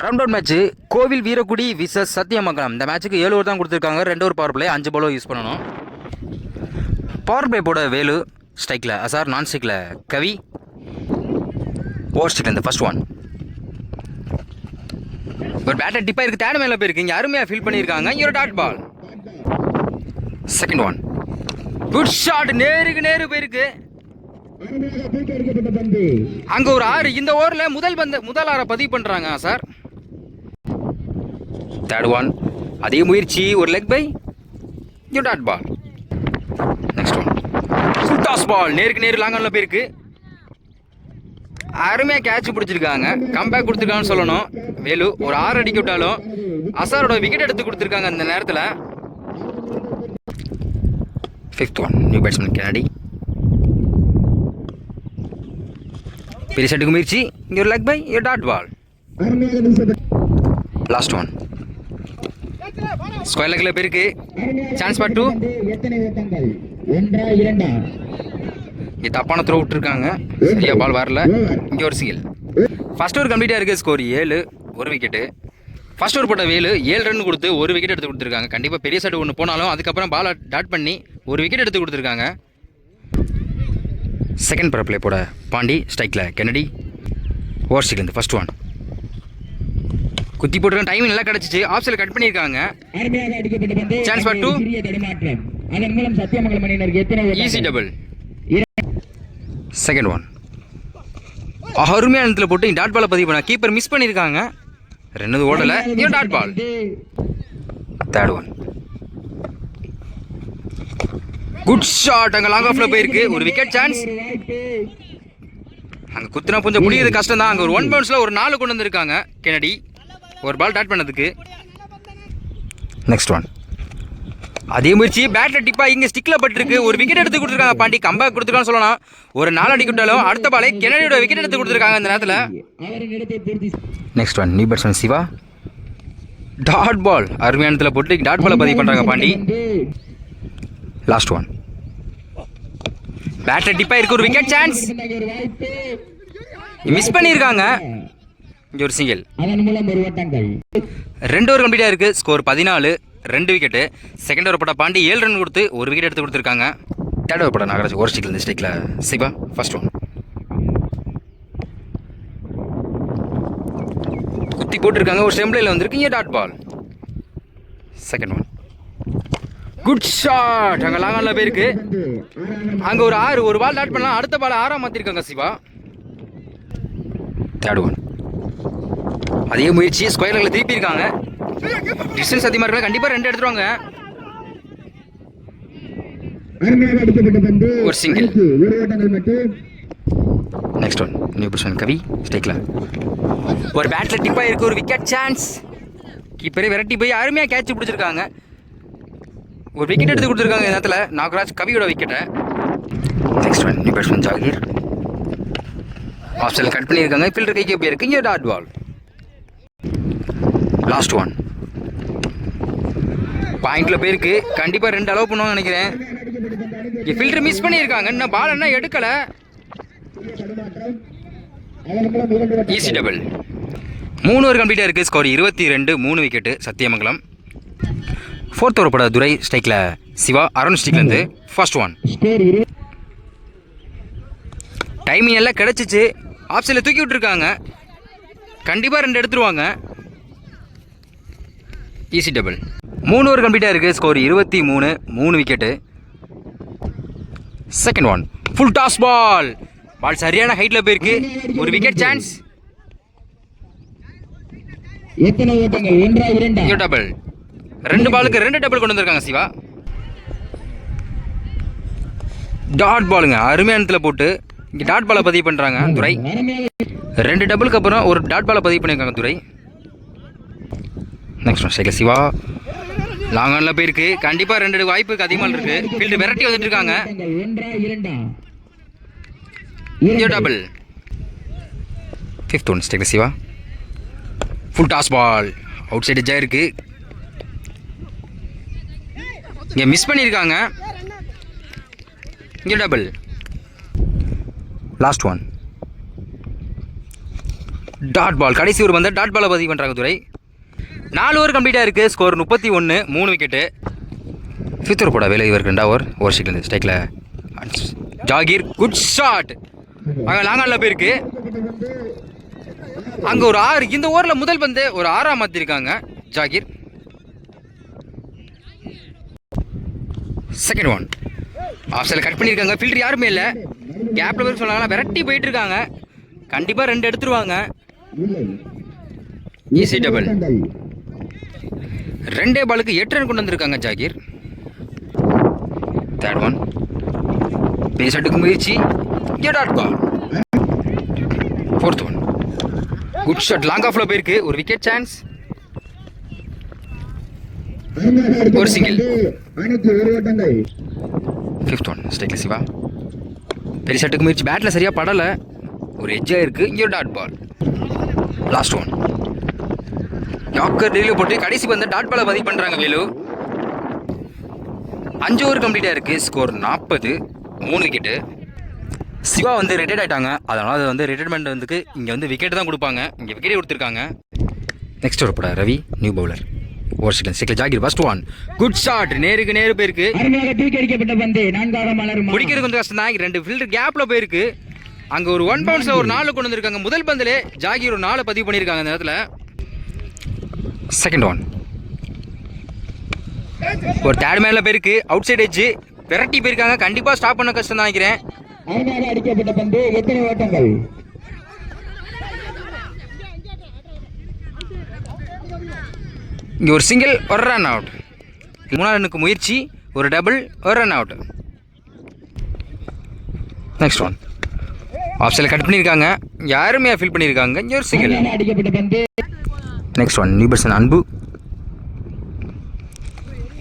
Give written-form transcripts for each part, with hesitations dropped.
Round out match கோவில் Veerakudi versus Sathyamangalam. இந்த மேட்ச்சுக்கு 7 ஓவர் தான் கொடுத்துருக்காங்க. 2 ஓவர் பவர் பிளே, 5 பாலோ யூஸ் பண்ணணும். பவர் பிளே போட வேலு, ஸ்ட்ரைக்கில் அசார், நான் ஸ்ட்ரைக்கில் கவி, ஓவர் ஸ்ட்ரைக்கில் இந்த ஃபர்ஸ்ட் ஒன். ஒரு பேட்டர் டிப்பாக இருக்குது, தேர்ட் மேலே போயிருக்கு. இங்கே அருமையாக ஃபீல் பண்ணியிருக்காங்க. இங்கே ஒரு dot ball. Second one, good shot, நேருக்கு நேரு போயிருக்கு. அங்கே ஒரு 6. இந்த ஓவரில் முதல் 6 பதிவு பண்ணுறாங்க சார். தேர்ட் ஒன், அதே முயற்சி, ஒரு லெக் பை, யூ dot ball. Next one, full toss ball, நேருக்கு நேரு லாங்கானில் போயிருக்கு. அருமையாக கேட்ச் பிடிச்சிருக்காங்க. கம்பேக் கொடுத்துருக்காங்கன்னு சொல்லணும். வேலு ஒரு 6 அடிக்க விட்டாலும் அசாரோட விக்கெட் எடுத்து கொடுத்துருக்காங்க இந்த நேரத்தில். Fifth one, new batsman Kennedy. பெரிய செட்டுக்கு முயற்சி, இங்கே ஒரு லெக் பை, யூ dot ball. Last one, square லெக்கில் போயிருக்கு. Chance for 2. இங்கே தப்பான த்ரோ விட்டுருக்காங்க. சரியா பால் வரல. இங்கே ஒரு சிங்கிள். ஃபர்ஸ்ட் ஓவர் கம்ப்ளீட்டாக இருக்குது. Score 7, 1 wicket. ஃபர்ஸ்ட் ஓவர் போட்ட வேலு 7 ரன் கொடுத்து 1 விக்கெட் எடுத்து கொடுத்துருக்காங்க. கண்டிப்பாக பெரிய செட் ஒன்று போனாலும் அதுக்கப்புறம் பாலை டாட் பண்ணி 1 விக்கெட் எடுத்து கொடுத்துருக்காங்க. செகண்ட் பவர் பிளே போட பாண்டி, ஸ்ட்ரைக்கில் கெனடி, ஓவர் ஸ்ட்ரைக்கில் இந்த ஃபர்ஸ்ட் ஒன். குத்தி போட்டுருக்காங்க. டைமிங் நல்லா கிடச்சிச்சு. ஆஃப் சைடில் கட் பண்ணியிருக்காங்க. Chance for 2. Easy double. Second one, அருமையான இடத்துல போட்டு டாட் பாலை பதிவு பண்ண கீப்பர் மிஸ் பண்ணியிருக்காங்க. 2 ஓடலை, இவன் dot ball. Third one, good shot. அங்கே லாங் ஆஃப்ல போயிருக்கு. ஒரு விக்கெட் சான்ஸ். அங்கே குத்துனா கொஞ்சம் முடியுது கஷ்டம் தான். அங்கே ஒரு 1 பவுன்ஸில் ஒரு 4 கொண்டு வந்திருக்காங்க கெனடி. ஒரு பால் டாட் பண்ணதுக்கு. நெக்ஸ்ட் ஒன், அதே முயற்சி, பேட்டர் டிப்பா இங்கே ஸ்டிக்கில் பட்டிருக்கு. ஒரு விக்கெட் எடுத்து கொடுத்துருக்காங்க பாண்டி. கம்பேக் கொடுத்துருக்கான்னு சொல்லலாம். ஒரு 4 அடிக்க விட்டாலும் அடுத்த பாலை கெனடியோட விக்கெட் எடுத்து கொடுத்துருக்காங்க இந்த நேரத்தில். Next one, new batsman Siva, dot ball. அருமையான இடத்துல போட்டு டாட் பாலை பதிவு பண்ணுறாங்க பாண்டி. லாஸ்ட் ஒன், பேட்டர் டிப்பா இருக்கு. ஒரு விக்கெட் சான்ஸ். மிஸ் பண்ணியிருக்காங்க. இங்கே ஒரு சிங்கிள். 2 ஓவர் கம்ப்ளீட்டாக இருக்குது. Score 14, 2 wicket. செகண்ட் ஓவர் போட்ட பாண்டி 7 ரன் கொடுத்து 1 விக்கெட் எடுத்து கொடுத்துருக்காங்க. தேர்ட் ஓவர் போட்ட நாகராஜ், ஒரு ஸ்டிக்கில் இந்த ஸ்டிக்கில் சிவா, ஃபர்ஸ்ட் ஒன். குத்தி போட்டிருக்காங்க. ஒரு ஸ்டெம்பிளில் வந்திருக்கு. இங்கே dot ball. Second one, good shot. அங்கே லாங்கானில் போயிருக்கு. அங்கே ஒரு 6, ஒரு பால் டாட் பண்ணலாம். அடுத்த பால் 6 மாற்றிருக்காங்க சிவா. தேர்ட் ஒன், அதே முயற்சி, ஸ்கொயர்ல திருப்பி இருக்காங்க. டிஸ்டன்ஸ் அதிகமாக இருக்காங்க. கண்டிப்பாக 2 எடுத்துருவாங்க. ஒரு single. Next one, new batsman Kavi, ஸ்ட்ரைக்கில் ஒரு பேட்டில் டிப்பாக இருக்கு. ஒரு விக்கெட் சான்ஸ். கீப்பரே விரட்டி போய் அருமையாக கேட்ச் பிடிச்சிருக்காங்க. ஒரு விக்கெட் எடுத்து கொடுத்துருக்காங்க இந்த நேரத்தில். நாகராஜ் கவியோட விக்கெட்டை. Next one, new batsman Zaheer, off சைடில் கட் பண்ணியிருக்காங்க. ஃபீல்டர் கைக்கு போயிருக்கு. இங்கே டாட் பால். லாஸ்ட் ஒன், பாயிண்ட்ல போயிருக்கு. கண்டிப்பாக 2 அலோவ் பண்ணுவாங்க நினைக்கிறேன். இங்கே ஃபில்டர் மிஸ் பண்ணியிருக்காங்க. இன்னும் பால் என்ன எடுக்கலை. Easy double. 3 ஓவர் கம்ப்ளீட்டாக இருக்குது. Score 22, 3 wicket Sathyamangalam. Fourth over போட துரை, ஸ்ட்ரைக்கில் சிவா, அருண் ஸ்டிக்லேருந்து ஃபர்ஸ்ட் ஒன். டைமிங் எல்லாம் கிடச்சிச்சு. ஆஃப் சைடில் தூக்கி விட்டுருக்காங்க. கண்டிப்பாக 2 எடுத்துருவாங்க. Easy double. 3 ஓவர் கம்ப்ளீட்டாக இருக்குது. Score 23, 3 wicket. Second one, full toss ball. Ball சரியான ஹைட்டில் போயிருக்கு. ஒரு விக்கெட் சான்ஸ். டபுள். 2 பாலுக்கு 2 டபுள் கொண்டு வந்திருக்காங்க சிவா. டாட் பாலுங்க. அருமையான இடத்துல போட்டு இங்கே டாட் பாலை பதிவு பண்ணுறாங்க துரை. 2 டபுளுக்கு அப்புறம் ஒரு டாட் பாலை பதிவு பண்ணியிருக்காங்க துரை. நெக்ஸ்ட் ஒன், ஸ்ட்ரைக்கில் சிவா, லாங் ஆனில் போயிருக்கு. கண்டிப்பாக 2 வாய்ப்புக்கு அதிகமாக இருக்கு. ஃபீல்டு விரட்டி வந்துட்டு இருக்காங்க. டபுள். ஃபிஃப்த் ஒன், ஸ்ட்ரைக்கில் Siva, full toss ball. Outside எட்ஜாக இருக்கு. இங்கே மிஸ் பண்ணியிருக்காங்க. இங்கே double. Last one, dot ball. கடைசி ஒரு பந்து டாட் பாலை பதிவு பண்ணுறாங்க துரை. 4 ஓவர் கம்ப்ளீட்டாக இருக்குது. Score 31, 3 wicket. ஃபிஃப்த் ஓவர் போட வேலை இவருக்கு 2 ஓவர். ஓவர் ஸ்ட்ரைக்கில் ஸ்ட்ரைக்கில் ஜாகீர் குட் ஷாட். அங்கே லாங்கானில் போயிருக்கு. அங்கே ஒரு 6. இந்த ஓவரில் முதல் பந்து ஒரு 6ஆக மாற்றிருக்காங்க ஜாகீர். செகண்ட் ஒன் ஆஃப் சைடில் கட் பண்ணியிருக்காங்க. ஃபில்டர் யாருமே இல்லை. கேப்பில் போய் சொன்னாங்கன்னா விரட்டி போயிட்டு இருக்காங்க. கண்டிப்பாக 2 எடுத்துருவாங்க. Easy double. 2 பாலுக்கு 8 ரன் கொண்டு வந்திருக்காங்க ஜாகீர். தேர்ட் ஒன் பெரிய ஷாட்டுக்கு முயற்சி. Dot ball. Fourth one good shot. Long ஆஃப்ல போயிருக்கு. ஒரு விக்கெட் சான்ஸ். ஒரு சிங்கிள். ஃபிஃப்த் ஒன் ஸ்ட்ரைக்கில் சிவா. பெரிய ஷாட்டுக்கு முயற்சி. பேட்டில் சரியாக படலை. ஒரு எட்ஜாக இருக்குது. இங்கே dot ball. Last one yorker டெய்லியோ போட்டு கடைசி பந்து டாட் பாலை பதிவு பண்ணுறாங்க வேலு. 5 ஓவர் கம்ப்ளீட்டாக இருக்குது. Score 40, 3 wicket. சிவா வந்து ரிட்டையர்ட் ஆகிட்டாங்க. அதனால் அது வந்து ரிட்டையர்மெண்ட் வந்துக்கு இங்கே வந்து விக்கெட் தான் கொடுப்பாங்க. இங்கே விக்கெட்டே கொடுத்துருக்காங்க. நெக்ஸ்ட் ஓவர் போட ரவி நியூ பவுலர். ஓவர் ஸ்ட்ரைக்கில் Zaheer first one good shot. நேருக்கு நேரு போயிருக்கு. பிடிக்கிறது கொஞ்சம் கஷ்டம் தான். 2 ஃபீல்டர் கேப்பில் போயிருக்கு. அங்கே ஒரு 1 பவுன்ஸில் ஒரு 4 கொண்டு வந்திருக்காங்க. முதல் பந்திலே ஜாகீர் ஒரு 4 பதிவு பண்ணியிருக்காங்க அந்த நேரத்தில். செகண்ட் ஒன் ஒரு தேர்ட் மேனில் போயிருக்கு. அவுட் சைட் எட்ஜ் விரட்டி போயிருக்காங்க. கண்டிப்பாக ஸ்டாப் பண்ண கஷ்டம் தான் நினைக்கிறேன். அடிக்கப்பட்ட பந்து எத்தனை ஓட்டங்கள்? இங்கே ஒரு சிங்கிள், ஒரு ரன் அவுட். 3 ரன்னுக்கு முயற்சி. ஒரு டபுள், ஒரு run out. Next one off சைடில் கட் பண்ணியிருக்காங்க. யாருமே ஃபீல் பண்ணியிருக்காங்க. இங்கே ஒரு single. Next one new person Anbu.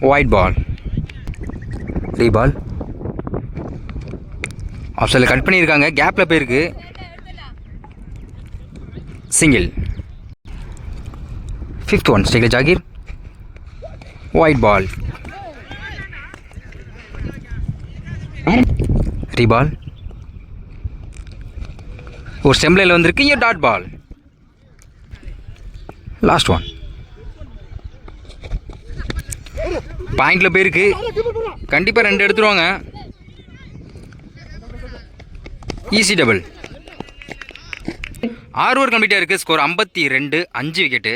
Wide ball. ரீ பால். ஆஃப் சைடில் கட் பண்ணியிருக்காங்க. கேப்பில் போயிருக்கு. சிங்கிள். ஃபிஃப்த் ஒன் ஸ்ட்ரைக்கில் ஜாகீர். White ball. ரீ பால். ஒரு செம்பிளையில் வந்திருக்கு. இங்கே டாட் பால். லாஸ்ட் ஒன் பாயிண்டில் போயிருக்கு. கண்டிப்பாக 2 எடுத்துருவாங்க. Easy double. 6 ஓவர் கம்ப்ளீட்டாக இருக்குது. Score 52, 5 wicket.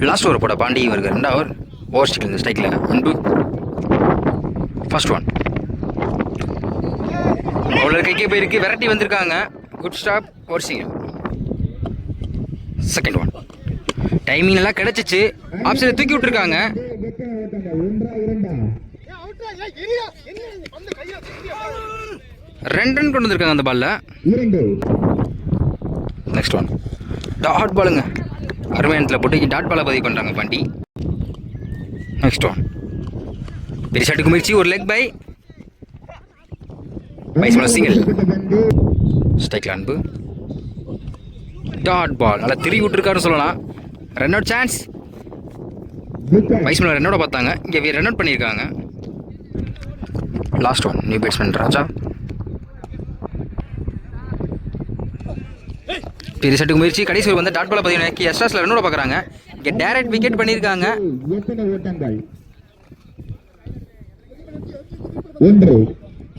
லாஸ்ட் ஓவர் போட பாண்டி இவருக்கு 2 ஓவர். ஓவர் ஸ்ட்ரைக்கில் ஸ்ட்ரைக்கில் அன்பு. ஃபர்ஸ்ட் ஒன் பவுலர் கைக்கே போயிருக்கு. விரட்டி வந்திருக்காங்க. Good stop. ஒரு சிங்கிள். செகண்ட் ஒன் டைமிங் எல்லாம் கிடைச்சிச்சு. ஆப்ஷனை தூக்கி விட்டுருக்காங்க. 2 ரன் கொண்டு வந்திருக்காங்க அந்த பால்ல. நெக்ஸ்ட் ஒன் டாட் பாலுங்க. அருமையானத்தில் போட்டு டாட் பாலை பதிவு பண்ணுறாங்க பாண்டி. நெக்ஸ்ட் ஒன் பெரிய ஷாட்டுக்கு முயற்சி. ஒரு லெக் பை. சிங்கிள். ஸ்ட்ரைக்கில் அன்பு. Dot ball. நல்லா திரும்பி விட்டுருக்காருன்னு சொல்லலாம். Run out chance. வைஸ்மேன் ரன் அவுட் பார்த்தாங்க. இங்கே ரன் அவுட் பண்ணியிருக்காங்க. Last one new batsman Raja. பெரிய ஷாட்டுக்கு முயற்சி. கடைசி ஒரு வந்து டாட் பாலை பதிவு எஸ்ட்ராஸில் ரன் அவுட் பார்க்குறாங்க. இங்கே டேரக்ட் விக்கெட் பண்ணியிருக்காங்க.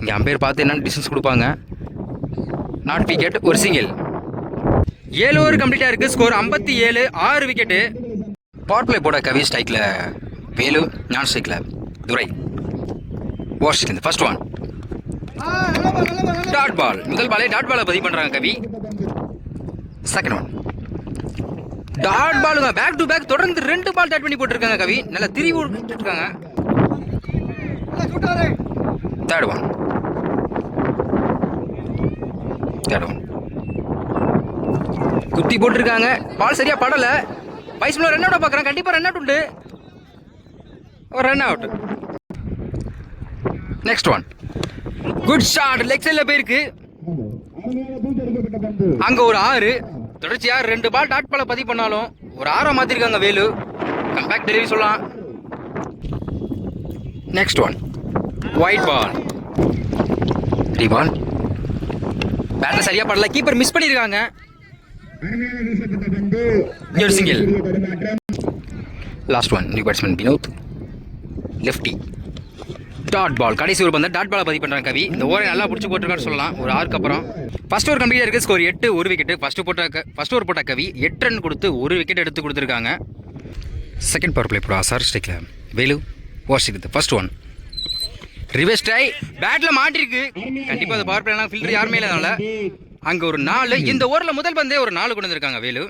இங்கே அம்பையர் பார்த்து என்னென்ன டிஸ்டன்ஸ் கொடுப்பாங்க. Not wicket. ஒரு சிங்கிள். 7 ஓவர் கம்ப்ளீட்டாக இருக்குது. Score 57, 6 wicket. பவர் பிளே போட கவி. ஸ்ட்ரைக்கில் வேலு. நான் ஸ்ட்ரைக்கில் துரை. ஓவர் ஸ்ட்ரைக்கில் ஃபர்ஸ்ட் ஒன் டாட் பால். முதல் பாலே டாட் பாலை பதிவு பண்ணுறாங்க கவி. செகண்ட் ஒன் டாட் பாலுங்க. பேக் டு பேக் தொடர்ந்து 2 பால் டாட் பண்ணி போட்டிருக்காங்க கவி. நல்லா திரும்பி விட்டுருக்காங்க. தேர்ட் ஒன் குத்தி போட்டிருக்காங்க. பால் சரியா படல. வைஸ்மேன் ரன் அவுட் பார்க்குறாங்க. கண்டிப்பாக ரன் அவுட் உண்டு. ஒரு run out. Next one good shot. Leg சைடில் போயிருக்கு. அங்கே ஒரு 6. தொடர்ச்சியாக 2 பால் டாட் பாலை பதிவு பண்ணாலும் ஒரு 6 மாற்றிருக்காங்க வேலு. கம்பேக்ட் டெலிவரி சொல்லலாம். Next one wide ball. ரீ பால். பேட்டில் சரியாக படல. கீப்பர் மிஸ் பண்ணியிருக்காங்க. ஒரு single. Last one new batsman Vinoth lefty. Dot ball கடைசி ஒரு பந்து டாட் பாலை பதிவு பண்ணுறாங்க கவி. இந்த ஓவரை நல்லா பிடிச்சி போட்டிருக்கான்னு சொல்லலாம். ஒரு ஆறுக்கு அப்புறம் ஃபர்ஸ்ட் ஓவர் கம்ப்ளீட்டாக இருக்குது. Score 8 1 wicket. ஃபர்ஸ்ட் ஓவர் போட்ட கவி 8 ரன் கொடுத்து 1 விக்கெட் எடுத்து கொடுத்துருக்காங்க. செகண்ட் பவர் பிளே போடுவா சார் ஸ்ட்ரைக்கில் வேலு ஓவர்ஸ்டிக்கு ஃபர்ஸ்ட் ஒன் ரிவர்ஸ் ட்ரை பேட்டில் மாட்டிருக்கு. கண்டிப்பாக அந்த பவர் பிளேலாம் ஃபில்டர் யாருமே இல்லாதனால அங்கே ஒரு 4. இந்த ஓவரில் முதல் பந்தே ஒரு 4 கொண்டு வந்திருக்காங்க வேலு.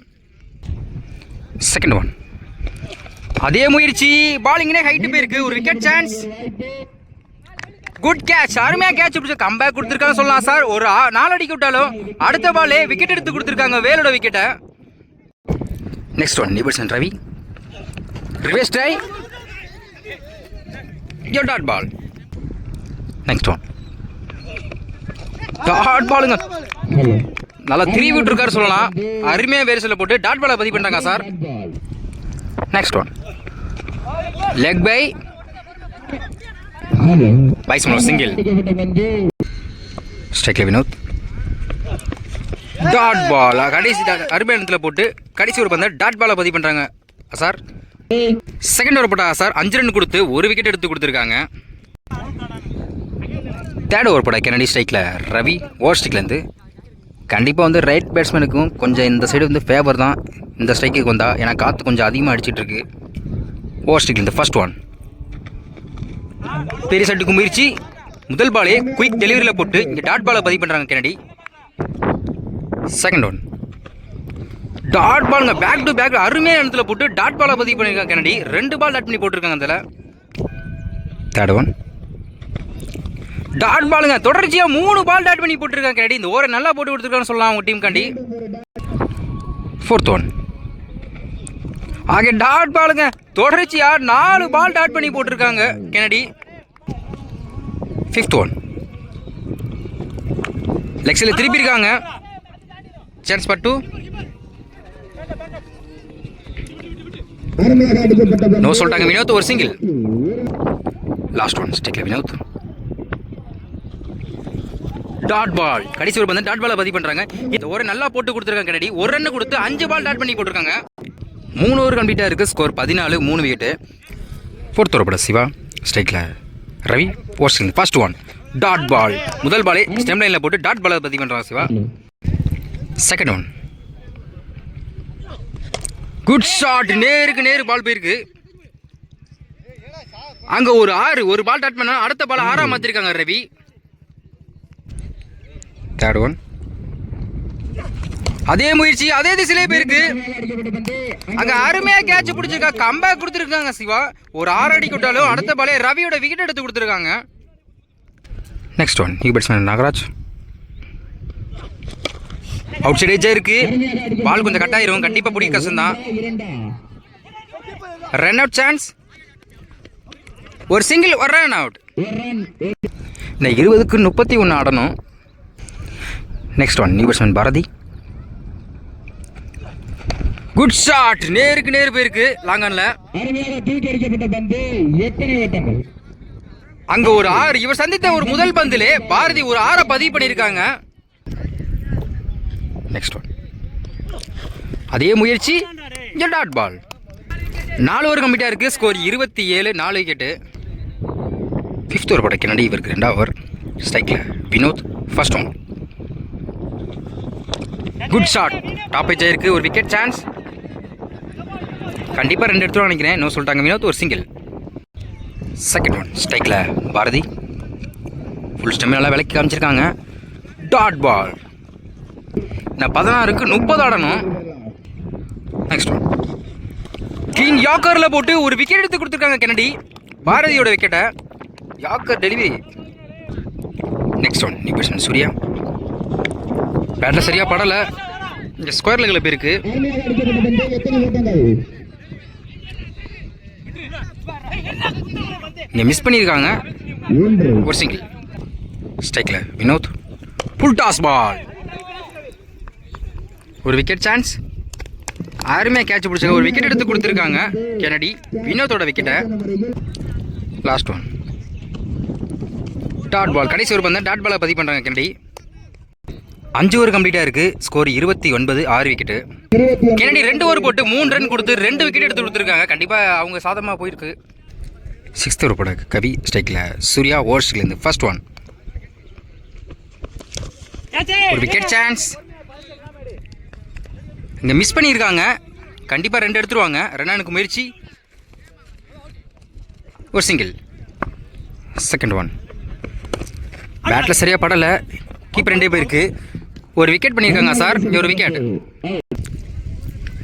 செகண்ட் ஒன் அதே முயற்சி பாலிங்னே ஹைட்டு போயிருக்கு. ஒரு விக்கெட் சான்ஸ். Good catch. அருமையாக கேட்ச் பிடிச்ச கம்பேக் கொடுத்துருக்காங்க சொல்லலாம் சார். ஒரு 4 அடிக்க விட்டாலும் அடுத்த பாலே விக்கெட் எடுத்து கொடுத்துருக்காங்க வேலோட விக்கெட்டை. Next one new person Ravi reverse try dot ball. Next one dot பாலுங்க. நல்லா திருவி விட்டுருக்காரு சொல்லலாம். அருமையாக வேரிசலில் போட்டு டாட் பாலை பதிவு பண்ணுறாங்க sir. Next one leg bye பைஸ்மன் சிங்கிள். ஸ்ட்ரைக்கில் வினோத் டாட் பால் கடைசி அருமையான இடத்துல போட்டு கடைசி ஒரு பந்தை டாட் பாலை பதிவு பண்ணுறாங்க சார். செகண்ட் ஓவர் போட்டா சார் 5 ரன் கொடுத்து 1 விக்கெட் எடுத்து கொடுத்துருக்காங்க. தேர்ட் ஓவர் போட கெனடி ஸ்ட்ரைக்கில் ரவி ஓவர் ஸ்ட்ரைக்லேருந்து கண்டிப்பாக வந்து ரைட் பேட்ஸ்மேனுக்கும் கொஞ்சம் இந்த சைடு வந்து ஃபேவர் தான் இந்த ஸ்ட்ரைக்குக்கு வந்தால். ஏன்னா காற்று கொஞ்சம் அதிகமாக அடிச்சிட்ருக்கு. ஓவர் ஸ்ட்ரைக்லேருந்து ஃபர்ஸ்ட் ஒன் பெரிய சட்டுக்கு முயற்சி. முதல் பாலே குயிக் டெலிவரியில் போட்டு இங்கே டாட் பாலை பதிவு பண்ணுறாங்க கெனடி. செகண்ட் ஒன் டாட் பாலுங்க பேக் டு பேக் அருமையான இடத்துல போட்டு டாட் பாலை பதிவு பண்ணியிருக்காங்க கெனடி. 2 பால் டாட் பண்ணி போட்டிருக்காங்க அதில். தேர்ட் ஒன் டாட் பாலுங்க தொடர்ச்சியாக 3 பால் டாட் பண்ணி போட்டிருக்காங்க கெனடி. இந்த ஓவரை நல்லா போட்டு கொடுத்துருக்கான்னு சொல்லலாம் அவங்க டீம் காண்டி. ஃபோர்த் ஒன் ஆக டாட் பாலுங்க தொடர்ச்சியாக 4 பால் டாட் பண்ணி போட்டிருக்காங்க கெனடி. ஃபிஃப்த் ஒன் லெக்ஸில் திருப்பி இருக்காங்க. சான்ஸ் பட்டு நோ சொல்லிட்டாங்க. வினோத் ஒரு சிங்கிள். லாஸ்ட் ஒன் ஸ்டிக்ல வினோத் டாட் பால் கடைசி ஒரு பந்து டாட் பாலை பதிவு பண்ணுறாங்க. இந்த ஓவரை நல்லா போட்டு கொடுத்துருக்காங்க கெனடி. 1 ரன் கொடுத்து 5 பால் டாட் பண்ணி போட்டிருக்காங்க. 3 ஓவர் கம்ப்ளீட்டாக இருக்குது. Score 14 3 wicket. ஃபோர்த் ஓவர் போட சிவா ஸ்ட்ரைக்கில் Ravi over first one dot ball முதல் பாலே ஸ்டெம் லைனில் போட்டு டாட் பாலை பதிவு பண்ணுறாங்க Siva. Second one good shot. நேருக்கு நேரு பால் போயிருக்கு. அங்கே ஒரு 6 ஒரு பால் டாட் பண்ணா அடுத்த பால் 6 மாற்றிருக்காங்க ரவி. தேர்ட் ஒன் அதே முயற்சி அதே திசையிலே போயிருக்கு. அங்கே அருமையாக கேட்ச் பிடிச்சிருக்கா கம்பேக் கொடுத்துருக்காங்க சிவா. ஒரு 6 அடி விட்டாலும் அடுத்த பாலே ரவியோட விக்கெட் எடுத்து கொடுத்துருக்காங்க. Next one new batsman Nagaraj outside ஏஜா இருக்கு. பால் கொஞ்சம் கட் ஆயிரும். கண்டிப்பாக பிடிக்க கஷ்டம் தான். Run out chance. ஒரு சிங்கிள் ஒரு ரன் அவுட். இந்த 20க்கு 31 ஆடணும். Next one new batsman Bharathi good shot. நேருக்கு நேரு போயிருக்கு லாங் ஆன்ல. அங்க ஒரு 6 இவர் சந்தித்த ஒரு முதல் பந்திலே பாரதி ஒரு 6 பதிவு பண்ணியிருக்காங்க. நெக்ஸ்ட் ஒன் அதே முயற்சி டாட் பால். 4 ஓவர் கம்ப்ளீட்டாக இருக்குது. Score 27 4 wicket. ஃபிஃப்த் ஓவர் போட கெனடி இவருக்கு 2வது ஓவர் ஸ்ட்ரைக்கில் Vinoth first one good shot. Top edge ஆயிருக்கு. ஒரு விக்கெட் சான்ஸ். கண்டிப்பாக 2 எடுத்துருவோம் நினைக்கிறேன். இன்னும் சொல்லிட்டாங்க வினோத் ஒரு சிங்கிள். செகண்ட் ஒன் ஸ்ட்ரைக்கில் பாரதி ஃபுல் ஸ்டெம் நல்லா விலைக்கு காமிச்சிருக்காங்க. Dot ball. நான் 16க்கு 30 ஆடணும். நெக்ஸ்ட் ஒன் கிங் யாக்கரில் போட்டு ஒரு விக்கெட் எடுத்து கொடுத்துருக்காங்க கெனடி. பாரதியோட விக்கெட்டை yorker delivery. Next one new batsman Surya பேட்டில் சரியாக படலை. இங்கே ஸ்கொயர் லெக்கில் போயிருக்கு. இங்கே மிஸ் பண்ணியிருக்காங்க. ஒரு சிங்கிள். ஸ்ட்ரைக்கில் வினோத் புல் டாஸ் பால். ஒரு விக்கெட் சான்ஸ். யாருமே கேட்ச் பிடிச்சாங்க. ஒரு விக்கெட் எடுத்து கொடுத்துருக்காங்க கெனடி. வினோத்தோட விக்கெட்டை. லாஸ்ட் ஒன் டாட் பால் கடைசி ஒரு பந்து டாட் பாலை பதிவு பண்ணுறாங்க கெனடி. 5 ஓவர் கம்ப்ளீட்டாக இருக்குது. Score 29, 6 wicket. கெனடி 2 ஓவர் போட்டு 3 ரன் கொடுத்து 2 விக்கெட் எடுத்து கொடுத்துருக்காங்க. கண்டிப்பாக அவங்க சாதமாக போயிருக்கு. 6th ஓவர் போட கவி ஸ்ட்ரைக்கில், சூர்யா ஓவர்ஸ்லேருந்து ஃபர்ஸ்ட் ஒன். ஒரு விக்கெட் சான்ஸ். இங்கே மிஸ் பண்ணியிருக்காங்க. கண்டிப்பாக 2 எடுத்துருவாங்க. ரன்னானுக்கு முயற்சி. ஒரு சிங்கிள். Second one. பேட்டில் சரியாக படலை. கீப்பர் 2 போயிருக்கு. ஒரு விக்கெட் பண்ணியிருக்காங்க சார். இங்கே ஒரு விக்கெட்.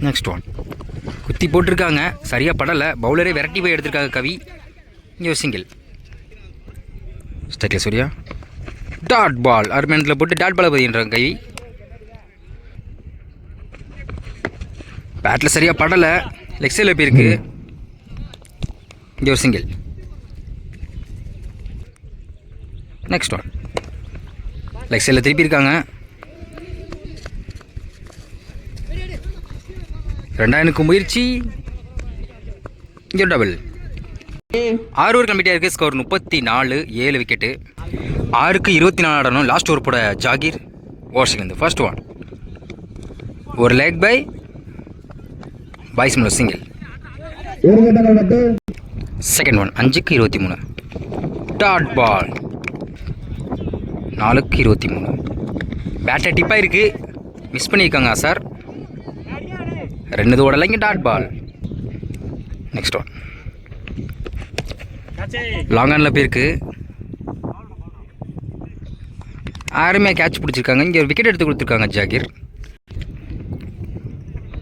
Next one. குத்தி போட்டிருக்காங்க. சரியாக படலை. பவுலரே விரட்டி போய் எடுத்திருக்காங்க கவி. இங்கே ஒரு சிங்கிள். ஸ்ட்ரைக்கில் சூர்யா. Dot ball. அருமையானத்தில் போட்டு டாட் பாலை பதின்றாங்க கவி. பேட்டில் சரியாக படலை. லெக் சைடில் போயிருக்கு. இங்கே ஒரு சிங்கிள். Next one. லெக் சைடில் திருப்பி இருக்காங்க. 2 முயற்சி. இங்கே டபுள். 6 ஓவர் கம்ப்ளீட்டாக இருக்குது. Score 34, 7 wicket. 6க்கு 24 ஆடணும். லாஸ்ட் ஓவர் போட ஜாகிர் ஓவர்ஸ்லேருந்து ஃபர்ஸ்ட் ஒன். ஒரு leg bye byes single. Second one. 5க்கு 23. Dot ball. 4க்கு 23. பேட்டர் டிப்பாக இருக்குது. மிஸ் பண்ணியிருக்காங்க சார். 2 ஓடலை. இங்கே dot ball. Next one. Long ஆனில் போயிருக்கு. அருமையாக கேட்ச் பிடிச்சிருக்காங்க. இங்கே ஒரு விக்கெட் எடுத்து கொடுத்துருக்காங்க Zakir.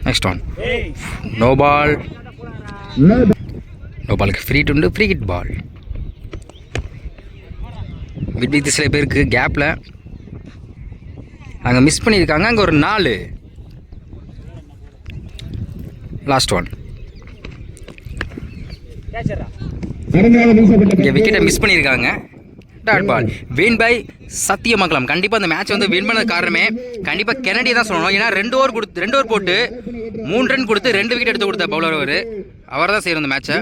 Next one. No ball. No பாலுக்கு ஃப்ரீ டுண்டு. Free hit ball. விட் சில பேருக்கு கேப்பில் அங்கே மிஸ் பண்ணியிருக்காங்க. அங்கே ஒரு 4. Last one. இங்கே விக்கெட்டை மிஸ் பண்ணியிருக்காங்க. Dot ball. Win by Sathyamangalam. கண்டிப்பாக அந்த மேட்ச் வந்து வின் பண்ணது காரணமே கண்டிப்பாக கெனடி தான் சொல்லணும். ஏன்னா 2 ஓவர் போட்டு 3 ரன் கொடுத்து 2 விக்கெட் எடுத்து கொடுத்த பவுலர் அவர் தான் செய்யணும் இந்த மேட்சை.